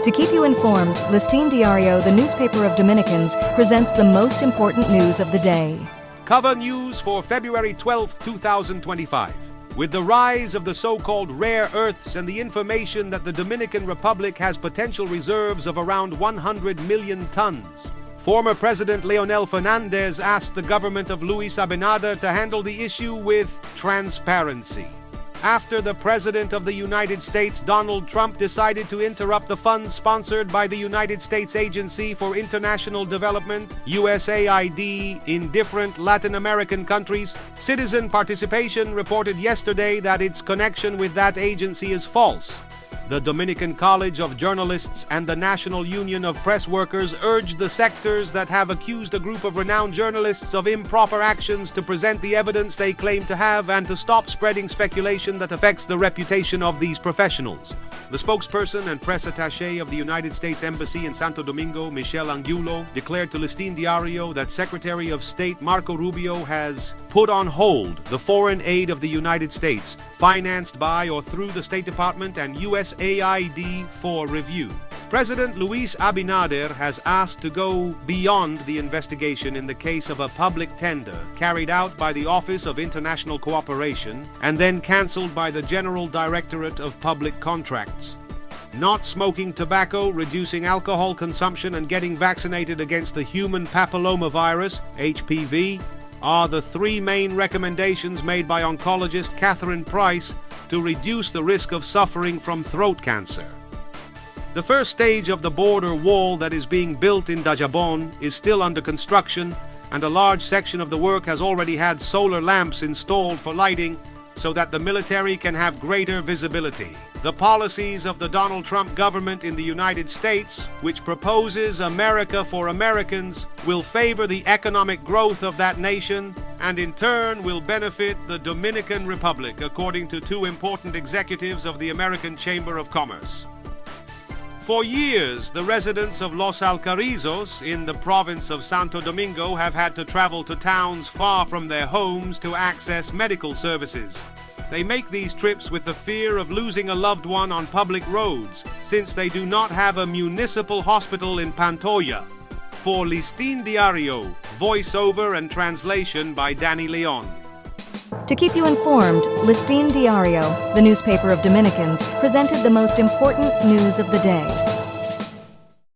To keep you informed, Listín Diario, the newspaper of Dominicans, presents the most important news of the day. Cover news for February 12, 2025. With the rise of the so-called rare earths and the information that the Dominican Republic has potential reserves of around 100 million tons, former President Leonel Fernández asked the government of Luis Abinader to handle the issue with transparency. After the President of the United States, Donald Trump, decided to interrupt the funds sponsored by the United States Agency for International Development, USAID, in different Latin American countries, Citizen Participation reported yesterday that its connection with that agency is false. The Dominican College of Journalists and the National Union of Press Workers urged the sectors that have accused a group of renowned journalists of improper actions to present the evidence they claim to have and to stop spreading speculation that affects the reputation of these professionals. The spokesperson and press attaché of the United States Embassy in Santo Domingo, Michelle Angulo, declared to Listín Diario that Secretary of State Marco Rubio has put on hold the foreign aid of the United States, financed by or through the State Department and USAID, for review. President Luis Abinader has asked to go beyond the investigation in the case of a public tender carried out by the Office of International Cooperation and then cancelled by the General Directorate of Public Contracts. Not smoking tobacco, reducing alcohol consumption, and getting vaccinated against the human papillomavirus, HPV, are the three main recommendations made by oncologist Catherine Price to reduce the risk of suffering from throat cancer. The first stage of the border wall that is being built in Dajabon is still under construction, and a large section of the work has already had solar lamps installed for lighting so that the military can have greater visibility. The policies of the Donald Trump government in the United States, which proposes America for Americans, will favor the economic growth of that nation and in turn will benefit the Dominican Republic, according to two important executives of the American Chamber of Commerce. For years, the residents of Los Alcarrizos in the province of Santo Domingo have had to travel to towns far from their homes to access medical services. They make these trips with the fear of losing a loved one on public roads, since they do not have a municipal hospital in Pantoja. For Listín Diario, voiceover and translation by Danny Leon. To keep you informed, Listín Diario, the newspaper of Dominicans, presented the most important news of the day.